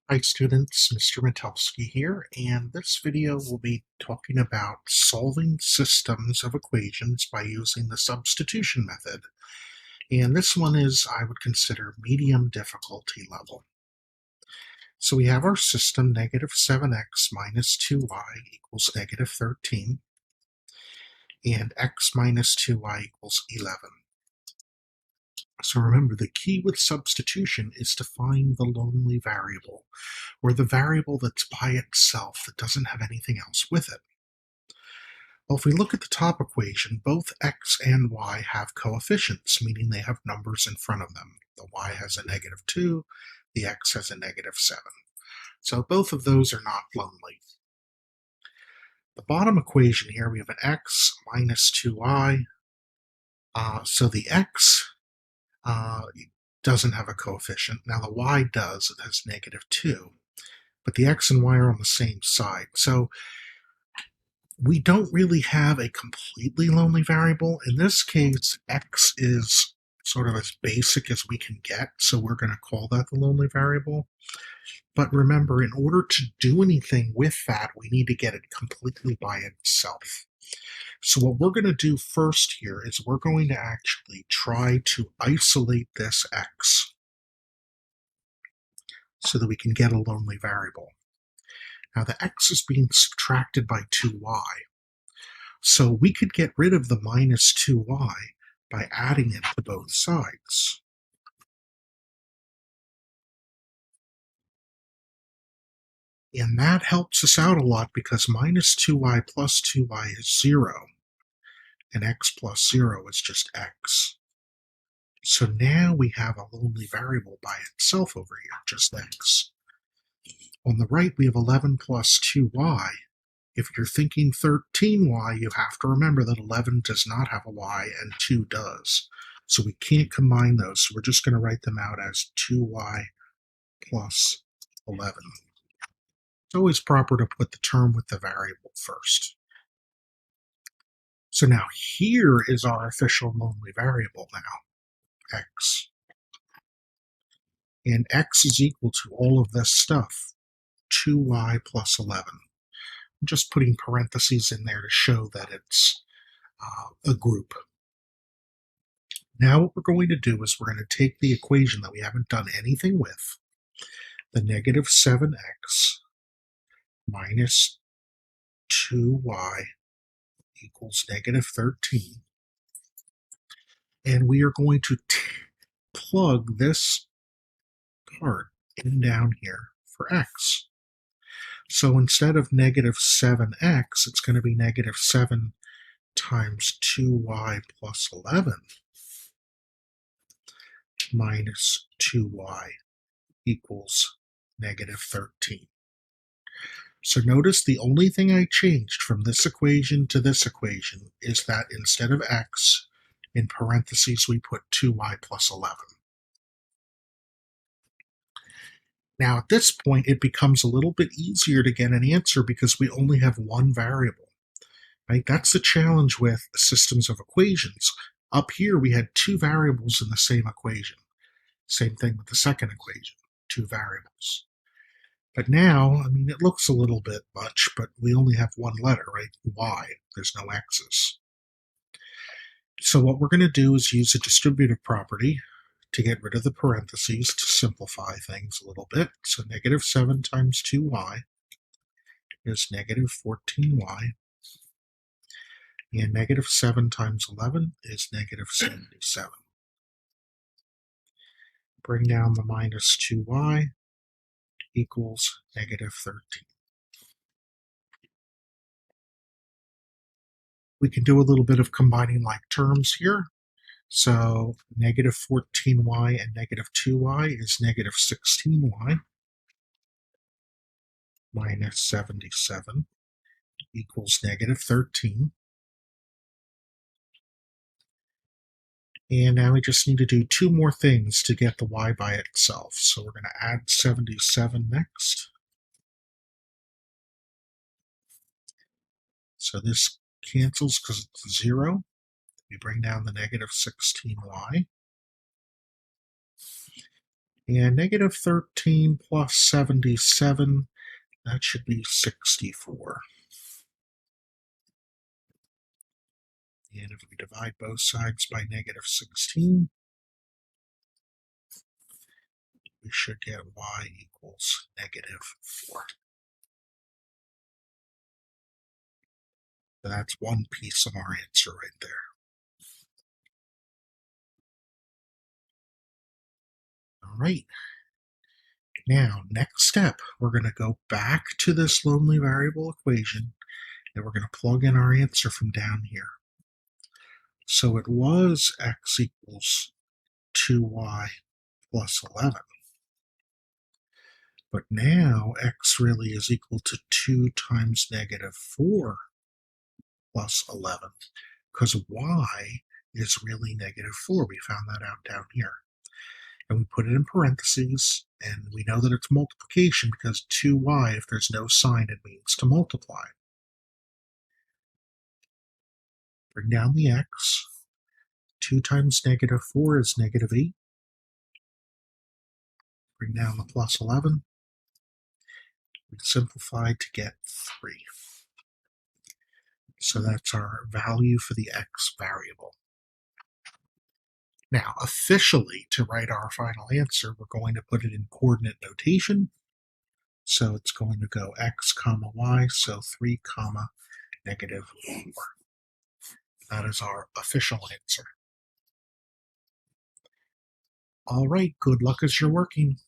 Hi students, Mr. Metelsky here, and this video will be talking about solving systems of equations by using the substitution method. And this one is, I would consider, medium difficulty level. So we have our system, negative 7x minus 2y equals negative 13, and x minus 2y equals 11. So remember, the key with substitution is to find the lonely variable, or the variable that's by itself that doesn't have anything else with it. Well, if we look at the top equation, both x and y have coefficients, meaning they have numbers in front of them. The y has a negative 2, the x has a negative 7. So both of those are not lonely. The bottom equation here, we have an x minus 2y. So the x doesn't have a coefficient. Now the y does, it has negative 2. But the x and y are on the same side. So we don't really have a completely lonely variable. In this case, x is sort of as basic as we can get, so we're going to call that the lonely variable. But remember, in order to do anything with that, we need to get it completely by itself. So what we're going to do first here is we're going to actually try to isolate this x so that we can get a lonely variable. Now the x is being subtracted by 2y. So we could get rid of the minus 2y by adding it to both sides. And that helps us out a lot because minus 2y plus 2y is 0. And x plus 0 is just x. So now we have a lonely variable by itself over here, just x. On the right, we have 11 plus 2y. If you're thinking 13y, you have to remember that 11 does not have a y and 2 does. So we can't combine those. So we're just going to write them out as 2y plus 11. It's always proper to put the term with the variable first. So now here is our official lonely variable now, x. And x is equal to all of this stuff, 2y plus 11. I'm just putting parentheses in there to show that it's a group. Now what we're going to do is we're going to take the equation that we haven't done anything with, the negative 7x minus 2y equals negative 13, and we are going to plug this part in down here for x. So instead of negative 7x, it's going to be negative 7 times 2y plus 11 minus 2y equals negative 13. So notice the only thing I changed from this equation to this equation is that instead of x, in parentheses we put 2y plus 11. Now at this point it becomes a little bit easier to get an answer because we only have one variable. Right? That's the challenge with systems of equations. Up here we had two variables in the same equation. Same thing with the second equation, two variables. But now, I mean, it looks a little bit much, but we only have one letter, right? Y. There's no x's. So what we're going to do is use a distributive property to get rid of the parentheses to simplify things a little bit. So negative 7 times 2y is negative 14y. And negative 7 times 11 is negative 77. Bring down the minus 2y equals negative 13. We can do a little bit of combining like terms here. So negative 14y and negative 2y is negative 16y minus 77 equals negative 13. And now we just need to do two more things to get the y by itself. So we're going to add 77 next. So this cancels because it's 0. We bring down the negative 16y. And negative 13 plus 77, that should be 64. And if we divide both sides by negative 16, we should get y equals negative 4. So that's one piece of our answer right there. All right. Now, next step, we're going to go back to this lonely variable equation, and we're going to plug in our answer from down here. So it was x equals 2y plus 11. But now x really is equal to 2 times negative 4 plus 11, because y is really negative 4. We found that out down here. And we put it in parentheses, and we know that it's multiplication because 2y, if there's no sign, it means to multiply. Bring down the x. 2 times negative 4 is negative 8. Bring down the plus 11. We simplify to get 3. So that's our value for the x variable. Now, officially, to write our final answer, we're going to put it in coordinate notation. So it's going to go x comma y, so 3 comma negative 4. That is our official answer. All right, good luck as you're working.